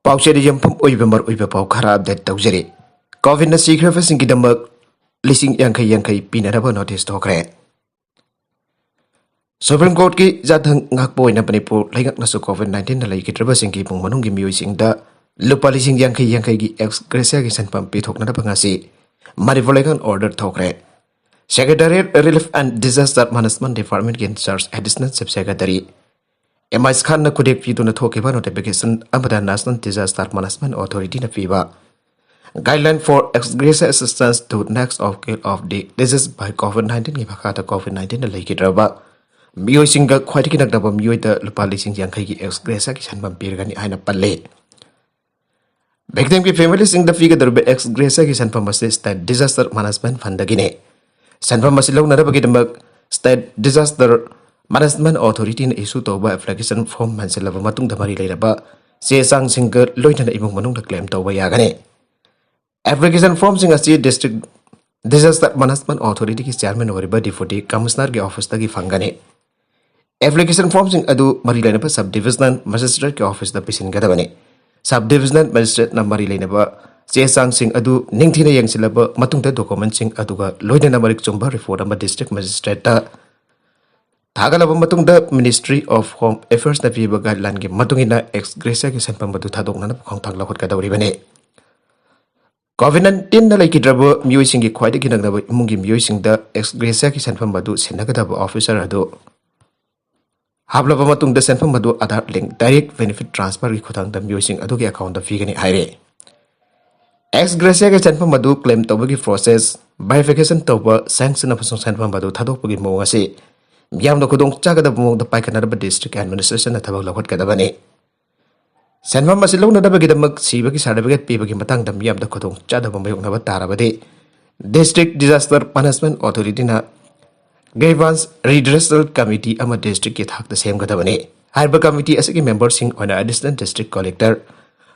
पाउचेरी यंफम ओइबमर ओइब पाउ खरा update तौजरी Covid न सिग्रफसिंगिदमक लिसिंग यांखै यांखै पिनरब नोटिस थोखरे सुप्रीम कोर्ट की जाथंग ngakpo oina Manipur laingaknasu COVID-19 na laikitrabasingki pung manunggi miyuisingda lupa lising yankhai yankhai gi ex gratia gi sanpam pithokna pangasi Manipur laikan order thokre Secretariat Relief and Disaster Management Department ki charge additional sub secretary MIS Khan na kudek piduna thokiba notification amada National Disaster Management Authority na piba guideline for ex gratia assistance to next of care of the disease by COVID-19 gi bakata COVID-19 na laikitraba Miyosingga khwaiti kinakdaba miyoida lupa lising yankhai gi ex gratia ki sanpam pirgani aina palle victim ki family singda figa darbe ex gratia ki sanpam state disaster management fund gine sanpam masilong narabagi damak state disaster management authority na issue toba application form mansilaba matung damari leiraba se sang singga loinana imong manung da claim toba yagane application form sing asi district disaster management authority ki chairman oriba deputy commissioner ki office tagi fangane application form sing adu mari leina subdivisional magistrate ki office da pisin gadabane subdivisional magistrate na mari leina ba che sang sing adu ningthina yangsilaba matung da document sing aduga loina marik chumba report ama district magistrate ta thagalaba matung da ministry of home affairs na piba guideline ki matungina ex gratia ki sanpam badu thadokna na khongthang lakhot kadawri bane COVID-19 na laikidrabo miyoi sing ki khwaidi ki nagdaba imungi miyoi sing da ex gratia ki sanpam badu senagadaba officer adu Hablaba matung da senfam madu Aadhaar link direct benefit transfer ki khutang da miyosing adu ki account da figani haire ex gratia ki senfam madu claim toba ki process verification toba sanction of senfam madu thadok gi mo ase miyam da khudong chaga da mo da paikana da district administration na thabak lakhot ka da bane senfam masilong na da bagi damak siba ki certificate pe bagi matang da miyam da khudong chada ba mayok na ba tarabade district disaster management authority na Grievance Redressal Committee ama district ki thak da sem gadabane harba committee asigi members sing on assistant district collector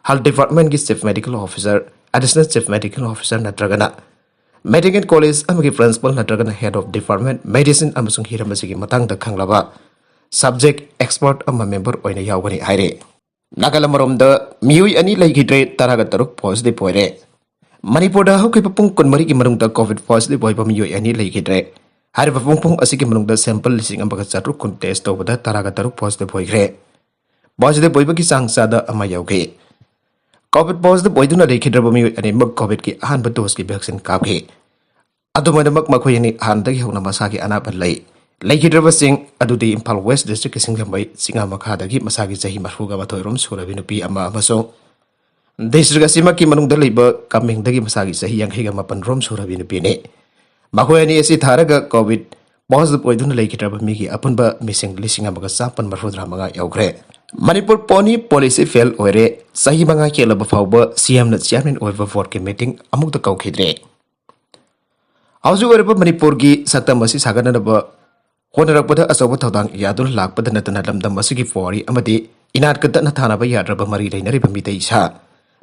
health department ki chief medical officer assistant chief medical officer natragana medical college ama ki principal natragana head of department medicine amasung hiram asigi matang da khanglaba subject expert ama member oina yawgani haire nagalamorom da miyui ani laigidre taraga taruk positive poire Manipur da hokai papung kunmari ki marung da covid positive boiba miyui ani laigidre Hari pung asiki menung da sampel lising ambaga chatruk kun test to bada taraga taruk positive hoigre positive boiba ki sangsa da ama yauge covid positive boiduna lekhidraba mi ani mak covid ki ahan dose ki vaccine kaphe adumana mak makhoi ni han da hona masa ki ana ban lai lekhidraba sing adudi Imphal West district ki singlambai singa makha da ki masa ki jahi marfuga ba thoirom surabi nupi ama amaso district asima ki menung da leiba kaming da ki masa ki jahi yang hega mapan rom surabi nupi ne Makoyani esi tharaga COVID positive oiduna laikitraba migi apunba missing lising amaga sapan marfudra maga yaugre Manipur poni policy fail oire sahi manga kelaba fawba CM na chairman oiva for ke meeting amuk da kaukhidre Auzu oiba Manipur gi saktam asi sagana ba honarakpada asoba thodang yadul lakpada natana lamdam asigi fori amadi inat kada na thana ba yadraba mari leinari ba mitei sa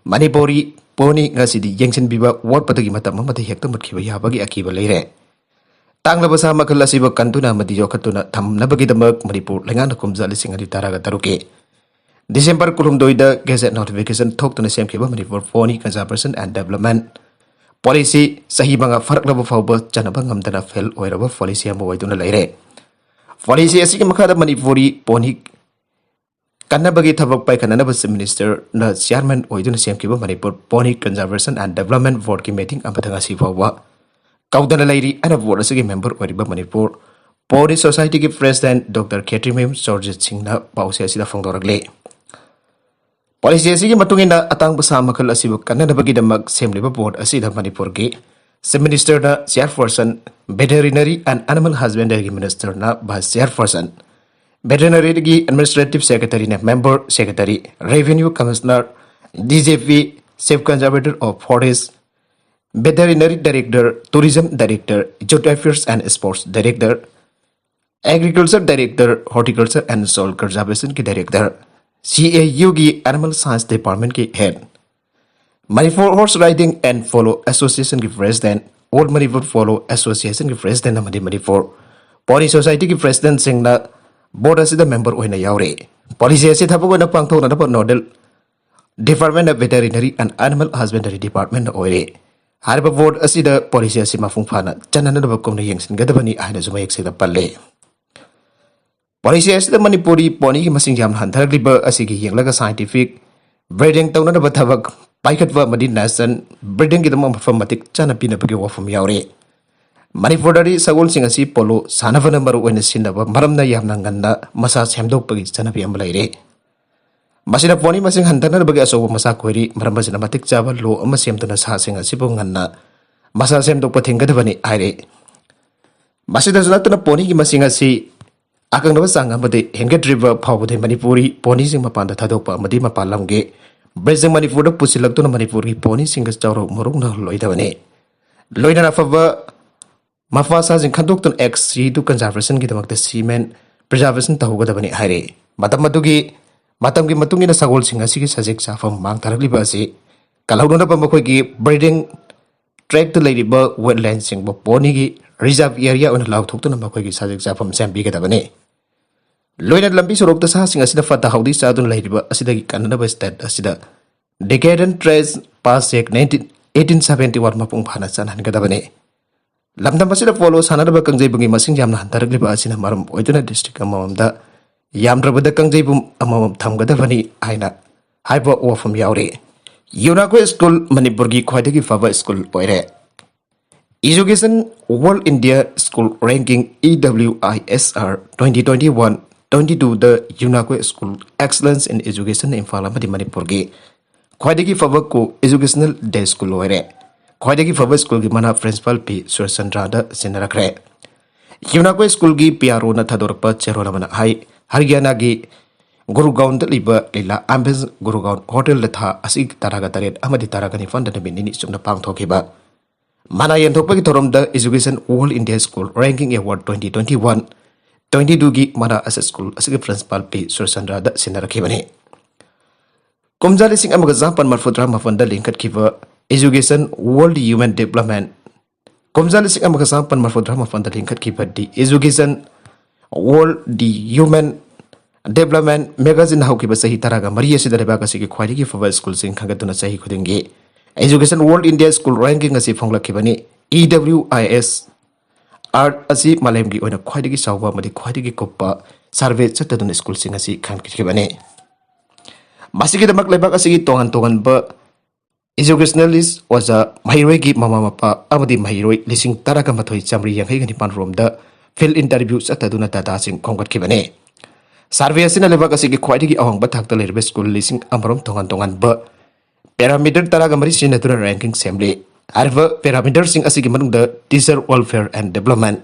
Manipuri poni ngasidi yengsin biba ward patagi mata mamati hekta mutkiba yabagi akiba leire tanglaba sa makala siba kantuna madi jokhatuna thamna bagi damak Manipur lengana kumja lising adi taraga taruke December kulum doida gazette notification thoktuna semkiba Manipur poni conservation and development policy sahi banga farak laba fawba chanaba ngamdana fail oiraba policy amo waiduna leire policy asigi makhada Manipuri poni Kannabagi thabak pai kanana minister na chairman oiduna semkiba Manipur poni conservation and development board ki meeting abathanga sifawa kaudana lairi ana board asigi member oiriba Manipur poni society ki president Dr. Ketrimim Sorjit Singh na pause asida phongdoragle policy asigi matungina atang basa makal asibu kanana bagi damak semliba board asida Manipur ki minister na chairperson veterinary and animal husbandry minister na vice chairperson Veterinary Administrative Secretary na Member Secretary, Revenue Commissioner, DJP, Chief Conservator of Forest, Veterinary Director, Tourism Director, Youth Affairs and Sports Director, Agriculture Director, Horticulture and Soil Conservation ki Director, CAU ki Animal Science Department ki Head, Manipur Horse Riding and Follow Association ki President, Old Manipur Follow Association ki President na Manipur, Pony Society ki President Singh na board asida member oina yaure policy asi thabu na pangthok na nodal department of veterinary and animal husbandry department ओइरे हारिबा board असिदा policy असि मफुंग फाना चननदब कोमना यंगसिनगदबनी आइना जुमा एकसेदा पल्ले पॉलिसी असिदा मणिपुरी पोनी की मसिंग याम हंथरलिबा असिगी यंगलगा साइंटिफिक ब्रीडिंग तौनदब थबक पाइखटवा मदि नेशन ब्रीडिंग की मफम मतिक चना पिनबगे वफम यावरे मणिपुरदरी सगोलसिंग असि पोलो सानबन मरु ओइना सिनबा मरमना यामना ngana मसा सेमदोकपगी चनबि अम लैरे मसिना पोनी मसिंग हंथरनबगे असोब मसा खोइरी मरमबसिना मतिक चाबा लो अम सेमदना सासिंग असिबो ngana मसा सेमदोकप थिंगदबनी आइरे मसिदा जनातना पोनी की मसिंग असि आकंगनब सांग अमदे हेंगेट्रिबा फावबदे मणिपुरी पोनी सिंग मपानदा थादोकपा अमदि मपालमगे ब्रेजिंग मणिपुर पुसिलक्तुना मणिपुर की पोनी सिंग चाउरो मरुंगना लोइदबने लोइना फबा मफासा जिंग खंदोक्तन एक्स दु कंजर्वेशन की दमकते सीमेंट प्रिजर्वेशन तहोगदबने हाइरे मतमदुगी मतमगी मतुंगिना सगोल सिंग असिगी सजेक साफम मांग थारलिबा असि कलौनना बमखोगी ब्रीडिंग ट्रैक तो लेरिबा वेटलैंड सिंग बो पोनी की रिजर्व एरिया ओन लाउथोक्तना मखोगी सजेक साफम सेमबिगदबने लोइना लंबी सोरोक्ता सासिंग असिदा फता हाउदी सादुन लेरिबा असिदगी कन्नडब स्टेट असिदा डेकेडन ट्रेस पास चेक 1871 मपुंग फाना चनहनगदबने लमदम असिदा पोलो सानदब कंजैबुगी मसिंग यामना हंतरगलिबा असिना मरम ओइदुना डिस्ट्रिक्ट अममदा यामद्रबदा कंजैबुम अममम थमगदबनी आइना हाइबो वफम यावरे यूनाको स्कूल मणिपुर की ख्वाइदगी फबा स्कूल ओइरे education world India school ranking EWISR 2021-22 the Unacco school excellence in education Imphal Manipur की ख्वाइदगी फबा को एजुकेशनल डे स्कूल ओइरे ख्वाइदगी फबा स्कूल की मना प्रिंसिपल पी सुरचंद्रादा सिनरखरे यूनाको स्कूल की पियारो न थदोरप चेरोलमना हाई हरियाणा की गुरुगांव लिबा लीला आम्बेज गुरुगांव होटल था असि तरागा तरेट अमदि तरागा निफान द मिनिनि सुमना पांगथोखिबा माना यंथोकपगी थोरम the education world India school ranking award 2021-22 की मना अस स्कूल असि प्रिंसिपल पी सुरचंद्रा द सिनरखिबने कुमजा लिसिंग अमगा जापान मरफुद्रा मफंदा लिंकटखिबा एजुकेशन वर्ल्ड ह्यूमन डेवलपमेंट कुमजा लिसिंग अमगा जापान मरफुद्रा मफंदा लिंकटखिबा the education world the human development magazine हौकिबा सही तरागा मरी असिदा लेबाक असिगी ख्वाइदगी फबा स्कूल सिंग खंगदुना सही खुदिंगी education world India school ranking असि फोंगलखिबनी EWISR असि मालेमगी ओइना ख्वाइदगी सावबा मदि ख्वाइदगी कोप्पा सर्वे चतदुना स्कूल सिंग असि खंगखिबने मासिगी दमक लेबाक असिगी तोंगन तोंगन ब एजुकेशनलिस्ट ओजा महिरोई की मामा मपा अमदि महिरोई लिसिंग तरागा मथोई चामरी यांगै गनि पान रोम द फिल्ड इंटरव्यू चतदुना दादा सिंग खोंगखिबने सर्वे असिना लेबाक असिगी ख्वाइदगी अवंगबा थाकता लेरबे स्कूल लिसिंग अमरम तोंगन तोंगन ब पैरामीटर तरागा मरी सिनदुना रैंकिंग सेमली आरबा पैरामीटर सिंग असिगी मनुंग द teacher welfare and development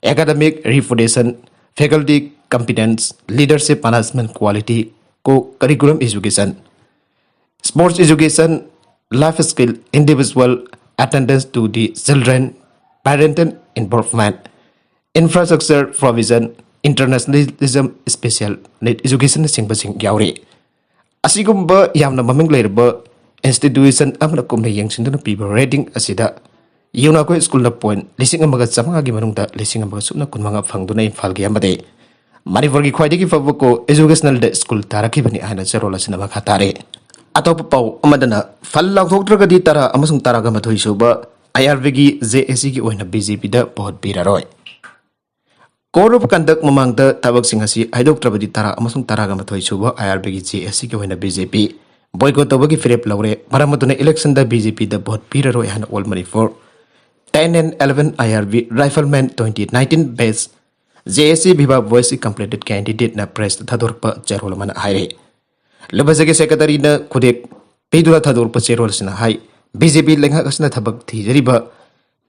academic reputation faculty competence leadership management quality को curriculum education sports education life skill individual attendance to the children parental involvement infrastructure provision internationalism special need education सिंह यावरे असिगुम्बा यामना ममिंग लेरबा इंस्टीट्यूशन अमना कुमना यंगसिंदुना पीबा रेटिंग असिदा यूनाको स्कूल पॉइंट 5,500 की मनुंगदा 5,500 फंगदुना इम्फाल की अमदे मणिपुर की ख्वाइदगी फबा को एजुकेशनल डे स्कूल तारखिबनी आइना चरोल असिना मखा तारे अतोप पाउ अमदना फल लाउथोक्ट्रगदी तरा अमसुंग तरागा मथोइ सुबा IRB की JSC की ओइना BJP दा बहुत पीरारोय कोड ऑफ कंडक्ट ममांग द तबक सिंग असि हाइदोक्ट्रबदी तरा अमसुंग तरागा मथोइ सुबा IRB की JSC की ओइना BJP बॉयकॉट तबगी फिरेप लौरे मरमतुना इलेक्शन द BJP द बहुत पीरारोय हाना all Manipur 10 and 11 IRB Rifleman 2019 base JSC Viva Voice completed candidate na press thadorpa cherol mana haire lebajage secretary na khudek pedura thadorpa cherol sina hai BJP lengha kasna thabak thijariba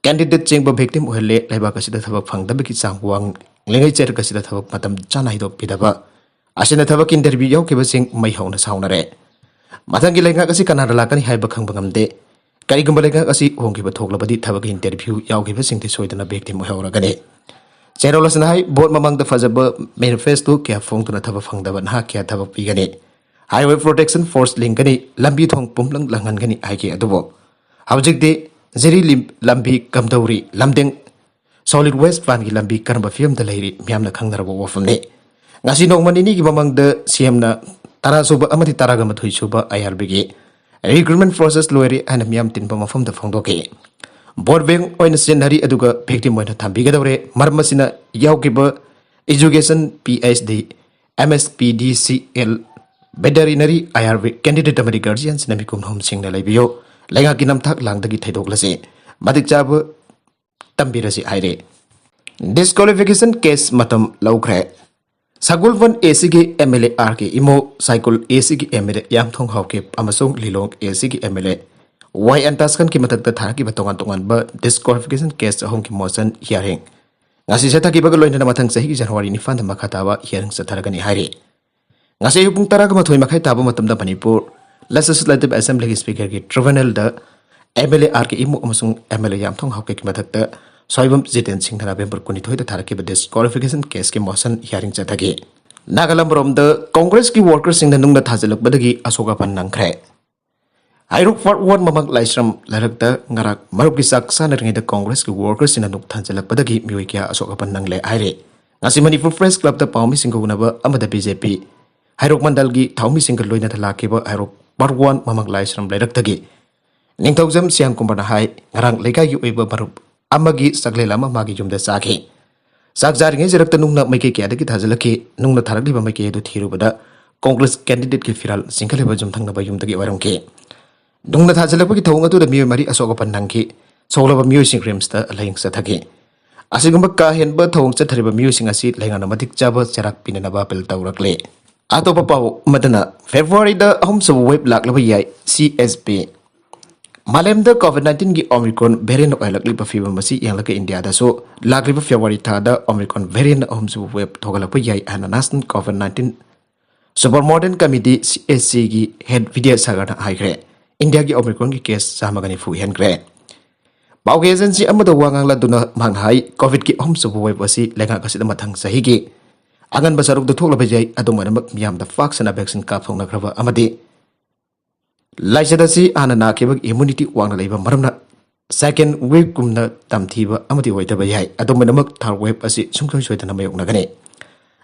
candidate chengba victim ohele laiba kasida thabak phangda ki changwang lengai cher kasida thabak matam chana hido pidaba asina thabak interview yaw ke basing mai hauna sauna re mathangi lengha kasi kanada lakani haiba khangba ngamde करीगुम्बा लेगा असी होंगिबा थोगलबदी थबक interview यावगिबा सिंगते सोइदना बेक्टिम होरगने चेरोलसना हाई बोर्ड ममंग द फजब मैनिफेस्टो क्या फोंगतुना थबक फंगदबा ना क्या थबक पिगने हाईवे प्रोटेक्शन फोर्स लिंगनी लंबी थोंग पुमलंग लंगनगनी आइके अदुबो हौजिकदे जेरी लंबी कमदौरी लमदेंग सॉलिड वेस्ट प्लान की लंबी करब फिल्म द लेरी म्यामना खंगनरबो वफमने ngasi nong manini ki mamang de CM na tara suba amati tara ga mathoi suba IRB gi recruitment process loire ana miam tin pa mafam da phangdo ke board bank oina senari aduga victim oina thambi ga dawre marmasina yaukiba education PhD MSPDCL veterinary IRB candidate amadi guardians nami kum hom sing na laibiyo lenga ki namthak langdagi thaidok lase madik chab tambirasi haire disqualification case matam laukre Sagulvan ACG MLA RK Imo Cycle ACG MLA Yam Thong Hawke Amasung Lilong ACG MLA Y Antaskan ki matak thaki batongan tongan ba disqualification case hong ki motion hearing ngasi sa taki bagaloy na matang sa higi January ni fan makatawa hearing sa taragani hari ngasi upung taraga mathoy makai tabo matam da Manipur Legislative Assembly Speaker ki tribunal da MLA RK Imo Amasung MLA Yam Thong Hawke ki matak Soibam Jiten Singh November Kunitoi the Taraki disqualification case ki motion hearing chathagi Nagalam from the Congress ki workers in the Nunga Tazaluk Badagi Asoka Pan Nankre Iruk for one mamag Laisram Larakta Ngarak Maruki Saksan the Congress ki workers in the Nuk Tanzalak Badagi Muikia Asoka Pan Nangle Aire Nasimani for Press Club the Palmi Singunaba Amada BJP Iruk Mandalgi Taumi Single Loina Lakiba Iruk Part 1 mamag Laisram Laraktagi Ningtozam Siang Kumbana Hai Ngarang Lega Yu Eba Barup Amagi sagle lama magi jumda sakhi sak jaringe jirakta nungna maike kya dagi thajalaki nungna tharakli ba maike du thiru bada Congress candidate ki firal sinkhale ba jumthang na ba yumdagi waram ke nungna thajalaki thonga tu da miyo mari asoka pannangki sogla ba miyo sing creams ta laing sa thagi asigumba ka hen ba thong cha thariba miyo sing asi lainga na madik chaba charak pinana ba pel tawrakle atopa paw madana February da hom so web lak laba yai CSP Malem the COVID-19 ki Omicron variant oilakli pa fiba masi yang laka India da so lakli pa February tha da Omicron variant hom su web thogala pa yai ana national COVID-19 supermodern committee CSC ki head video sagana haigre India ki Omicron ki case samagani fu hen gre Bauge agency amado wangang la duna manghai COVID ki hom su web wasi lenga kasida mathang sahi ki angan basaruk da thogla pa yai adoma namak miyam da vaccine vaccine kap thongna krava amadi Laisada ana nakibag immunity wang na maramna second wave kumna tamthiba amati waitaba yai adom namak third wave asi sungthoi soitana mayok nagane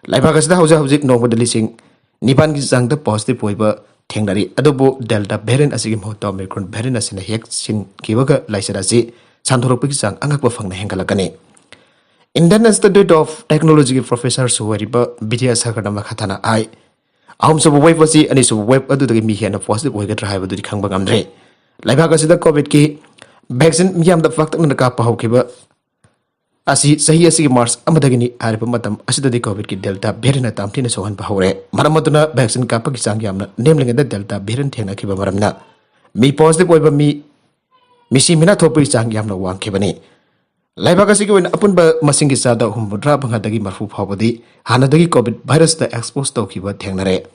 laiba kasda hauja hauji no modeli sing nipan ki jangda positive oiba thengnari adobo delta variant asi ki mohta omicron variant asina hek sin kibaga laisada si santhorok ki jang angakba phangna hengalakane Indian Institute of Technology Professor Suwariba Vidya Sagadama Khatana ai Ahom sa web wasi ani sa web adu dagi mi hiana positive oiga trahay badu di khang bang amdre laiba kasida COVID ki vaccine miyam da fakta na ka pahaw kiba asi sahi asi March amadagi ni haripa matam asida di COVID ki delta variant tamti na sohan pahawre maramaduna vaccine ka pa kisang yamna nemlinga da delta variant thengna kiba maramna mi positive oiba mi misi mina thopi sang yamna wang kibani laiba kasi ki apun ba masingi sada humbudra bangadagi marfu phawbadi hanadagi COVID virus da expose to kiba thengnare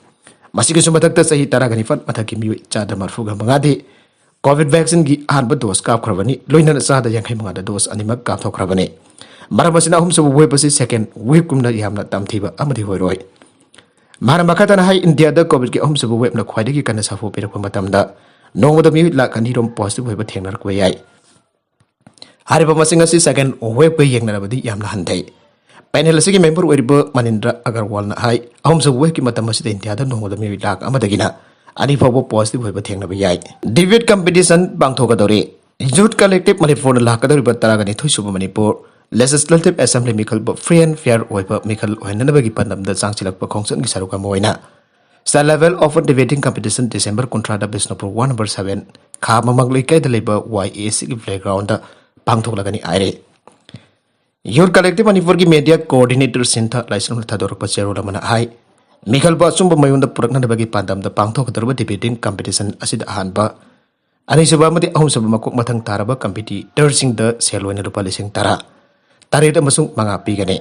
masigi sumatakta sahi taragani fat mathaki mi chada marfu ga bangadi COVID vaccine gi hanba dose kap khrabani loina sada yankhai mangada dose animak kap thokrabani maramasina hum sabu web asi second wave kumna yamna tamthiba amadi hoiroi maramakata na hai India da COVID ki hum sabu web na khwaidagi kana safo pirakpa matamda nongda mi lakani rom positive hoiba thengnar ko yai Haripa masing asi second web pe yang narabadi yamna handai panel asigi member weriba Manindra Agarwal na hai ahom sa web ki matam masida India da nongda mi lak amadagina ani phawo positive hoiba thengna ba yai debate competition bangthoka dore youth collective Manipur na lakadori ba taragani thoisuba Manipur legislative assembly mikal ba free and fair hoiba mikal hoinana bagi pandam da changchilak pa khongsan gi saruka moina Star level of debating competition December contrada Bisnupur 1 number 7 kha mamang kai da leba YAC ki playground da Pangthok lagani aire Youth Collective Manipur ki media coordinator Sintha Laisam Thador Pachero Lamana hai Mikhal ba sumba mayunda purakna bagi pandam da pangthok darba debating competition asid ahanba ani suba mati ahum suba makok mathang taraba competitor sing da selwena rupa lising tara tarita masung manga pigane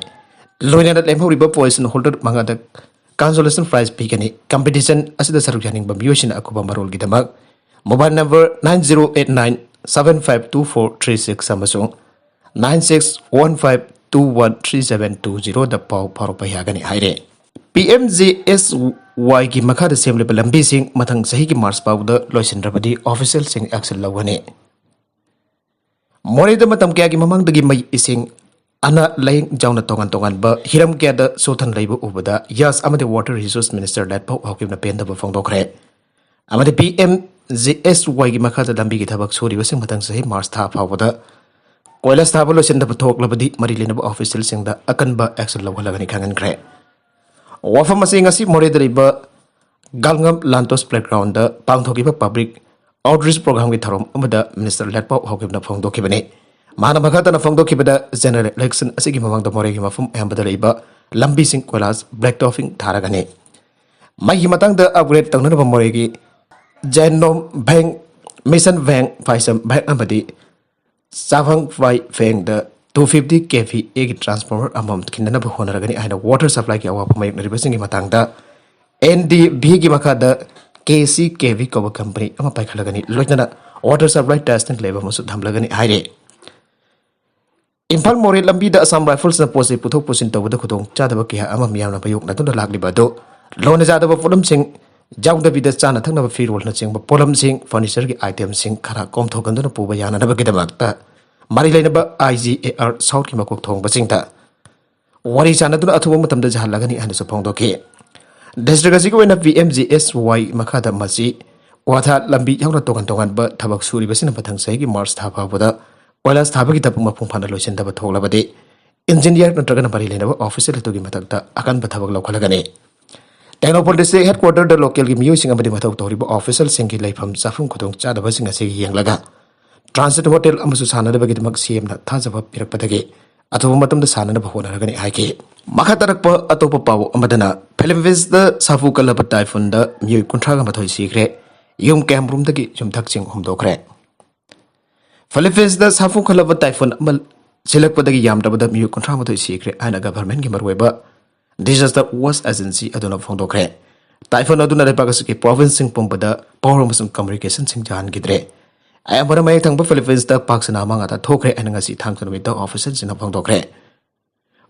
loina da lemho riba position holder manga da consolation prize pigane competition asida saruk janing ba miyoshin akuba marol gidamak mobile number 9089 752436 Samsung 9615213720 da pau parupa yagani haire PMJSY ki makha da semle lambi sing mathang sahi ki March pau da loisindrabadi official sing action lawani Mori da matam kya ki mamang dagi mai ising ana laying jauna tongan tongan ba hiram kya da sotan leibu ubada yas amade water resource minister that pau hakim na pen da ba phongdokre amade pm JSY gi makha da lambi gi thabak sori basing matang sahi mars tha phawada koilas tha bolo sin da thok labadi mari lena ba official sing da akan ba action lawhalagani khangan kre wafam masing asi more deriba galngam lantos playground da pangthoki ba public outreach program gi tharom amada minister that pau hakim na phongdokhi bane mana makata na phongdokhi bada general election asigi mamang da more gi mafum ambada leiba lambi sing koilas black topping tharagane mai hi matang da upgrade tangna ba more gi Genom Bank Mission Bank Faisam Bank Amadi Savang Fai Feng the 250 kV egg transformer amount kinana bahonaragani aina water supply ki awa pamay naribasingi matangda NDB gi makada KC KV Cover Company ama paikhalagani loitna water supply testing level musu dhamlagani haire Impal More lambi da Assam Rifles na pose puthok pusin tawda khudong chadaba ki ama miyamna bayok na tunda lagliba do lona jadaba pulum sing Jauda vida chana thangna ba firol na chingba polam sing furniture gi item sing khara kom thokan na puba yana na ba gidamakta mari leina ba IGAR South ki makok thong ba singta wari chana duna athuba matam da jahalagani anu sapong doke district asi ko na VMGSY makada masi watha lambi yauna tokan tokan ba thabak suri basina pathang sai gi mars tha ba boda oilas tha ba gi tapung mapung phana loisin da ba thogla ba de engineer natraga na bari leina ba officer to gi matakta akan ba thabak lokhalagani Technopol District Headquarter the local gi miyo singa badi mathau toriba official singi laifam chafum khudong chadaba singa se yenglaga transit hotel amasu sanada bagi mak CM na thajaba pirakpadagi athuba matam da sanana bahona ragani haike makhatarakpa atopa paw amadana Philippines the safu kalaba typhoon da miyo kunthra ga mathoi sigre yum camp room dagi jum thakching humdokre Philippines the safu kalaba typhoon amal silakpadagi yamdabada miyo kunthra mathoi sigre ana government gi marweba Disaster was agency aduna phongdokre typhoon aduna repagas ki province sing pumbada power masung communication sing jan gidre ay amara mai thang ba Philippines da paksana manga ta thokre ananga si thang kan da officer sing phongdokre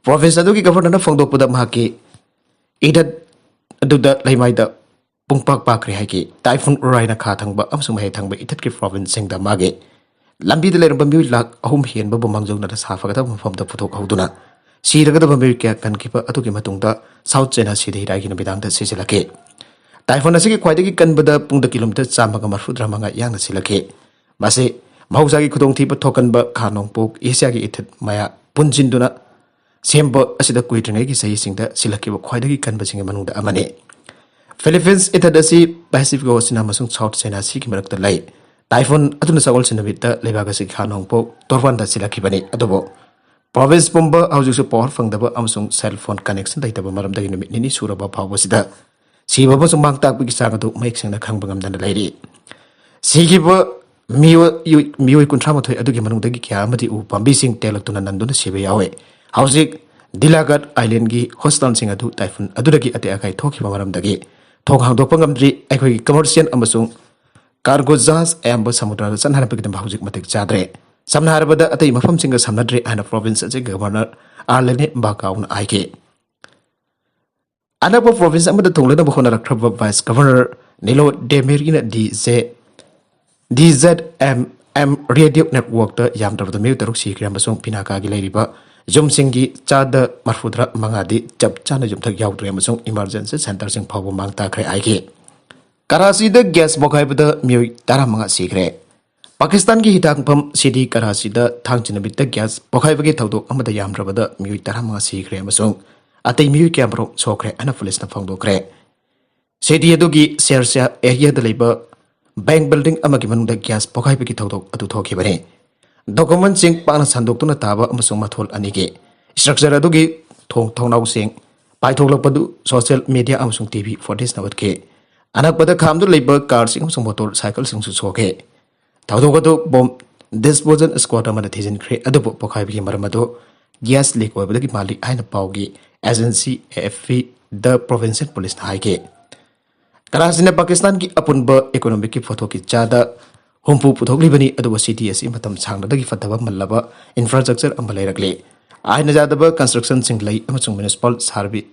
province adu ki governor na phongdokpada mahaki idat adu da laimai da pungpak pakre hai ki typhoon urai na kha thang ba amsung mai thang ba itat ki province sing da mage lambi de lerba mi lak ahum hen ba bomang na safa ga da phom da phuthok hauduna Siraga America can keep a Atuki Matunda, South China City, Ragin Bidang, the Sisilake. Typhoon Asiki quite can but the Punda kilometers, Samagama Fudramanga, Yang Silake. Mase, Mausaki Kudong Tipa token but Kanong book, Isiaki eated Maya, Punjinduna, Sembo Asida Quitrinegi saying that Silaki were quite a canvassing among the Amane. Philippines it had the sea, Pacific Ocean Amazon South China Siki Marak the Lay. Typhoon Atunasa also in the Vita, Levagasi Kanong book, Torvanda Silaki Bani, Adobo. Province Pumba houses power from the Amsung cell phone connection data maram the Nini Suraba Power Sida. See what was a marked up with Sagato makes in the Kambangam than the lady. See give Mio Contramo to Educaman the Kiamati Upambising Telatuna Nanduna Sibiawe. Housing Dilagat Island Gi Hostan Singatu Typhoon Adudaki at the Akai Toki Maram Dagi. Talk how Dopangam Dri Equi Commercial Amazon Cargo Zaz and Samudra San Hanapik the Housing Matic Chadre. Some Harabada at the Mafam Singer Samnadri and a province as a governor Arlene Bakaun Ike. Another province under the Tolana Bahona Club Vice Governor Nilo Demirina DZMM Radio Network the Yamda of the Mutaruxi Gramasung Pinaka Gileriba, Jum Singi, Chada Marfudra Mangadi, Jab Chana Jumta Yamasung Emergency Centers in Power Mangta Kre Ike. Karasi the gas Bokai Mu Taramanga Secret. Pakistan ki hitang pam city Karachi da thangchinabit da gas pokhai bagi thawdok amada yamrabada miui tarama sikre amasung atei miui camro chokre ana police na phangdokre city adugi sersia area da leiba bank building amagi manungda gas pokhai bagi thawdok adu thoki bane document sing pana sandok tuna taba amasung mathol anige structure adugi thongnau sing paithok padu social media amasung TV footage nawat ke anak pada khamdu leiba car sing amasung motorcycle sing su choke Taudo bomb disposal squad amana thisin kre adobo pokhai bi maramado gas leak obadagi malik aina paugi agency AFP the provincial police haike Karachi ne Pakistan ki apunba economic ki photo ki chada humpu puthokli bani adobo city asi matam changna dagi fataba mallaba infrastructure ambalairakle aina jadaba construction singlai amachung municipal service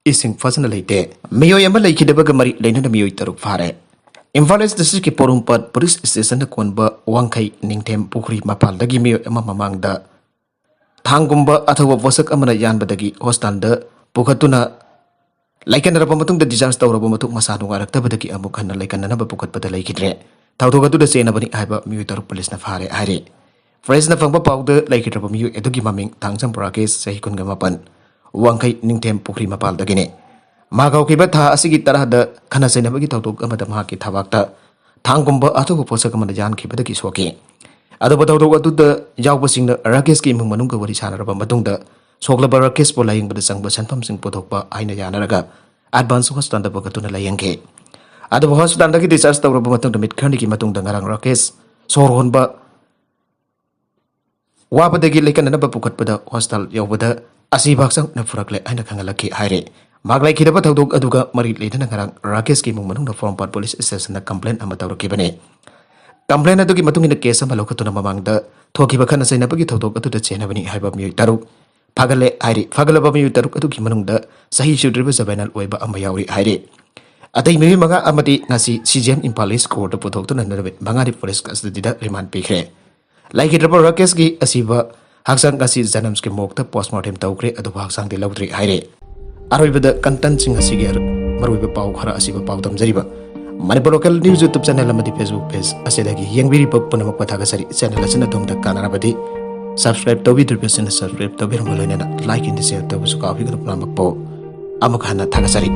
ising fazana leite meyo yamba laikidaba gamari leina meyo taruk fare Imphal East District ki Porumpat Police Station na konba Wangkai Ningtem Pukri Mapal dagi miyo mamang da थांगुंबा अथवा पोषक अमना यानबदगी hospital the पुखतुना लाइकनरब मतुंग डिजार्ज तौरब मतुक मसा नुगारक्तबदगी अमुक हन्ना लाइकननब पुखतपद लाइखिद्रे थौथोक अदुदा चेनबनी हाइबा मियु तरुक police ना फारे हाइरे fresh ना फंगबा पाउद लाइखिद्रब मियु एदुगी ममिंग थांगसम पुराकेस सही कुनगा मपन वांखै निंगथेम पुखरी मपाल दगिने मागावकिबा था असिगी तरह द खना सेनबगी थौथोक अमदा महाकी थवाक्ता थांगुंबा अथवा पोषक अमना यानखिबदगी सोके अदुबा थौथोक अदुदा यावबसिंग राकेश की इमुंग मनुंग वरी सानरब मतुंग सोगलबा राकेश पो लायंगबद संगबा सनफम सिंग पोथोकबा आइना यानरगा एडवांस हॉस्पिटल द बगतुना लायंगे अदुबा हॉस्पिटल दगी डिस्चार्ज तौरब मतुंग मिट खरनी की मतुंग नगारंग राकेश सोर होनबा वाबदगी लेकननब पुखतपद हॉस्पिटल यौबदा असिबा हक्संग न फुरकले आइना खंगलखि हाइरे मागलाई खिदब थौदोक अदुगा मरि लेदना ngarang राकेश की इमुंग मनुंग फॉर्मपाट पुलिस स्टेशन कंप्लेन अमा तौरकिबने कंप्लेन अदुगी मतुंग इन केस अमा लौखतुना ममांगद थोकिबा खना सैनबगी थौदोक अदुदा चेनबनी हाइबा मियु तरुक फागले हाइरे फागलबा मियु तरुक अदुगी मनुंग सही सुद्रिबा जबाइनल ओइबा अमा याउरि हाइरे अतै मियु मगा अमति ngasi CGM Imphal east court पुथोक्तुना नरबे मंगारी पुलिस कस्टडीदा रिमांड पिखरे लाइखिद्रबा राकेश की असिबा हक्संग ngasi जनम्स के मोक्ता पोस्टमार्टम तौख्रे अदुबा हक्संग दि लौद्रि हाइरे अरोइबद कंटेंट सिंग असिगे मरुइबा पाउ खरा असिबा पाउ दमजरिबा Manipur local news YouTube channel अमदि फेसबुक पेज असेदगी यंगबिरिबा पुनमक पथागसरी चैनल असिना तुमदा कानारबदि सब्सक्राइब तौबिद्रिबसिना सब्सक्राइब तौबिरम लोइनेना लाइक इन शेयर तौबसु काफिगन पुनमक पो अमक हना थागसरी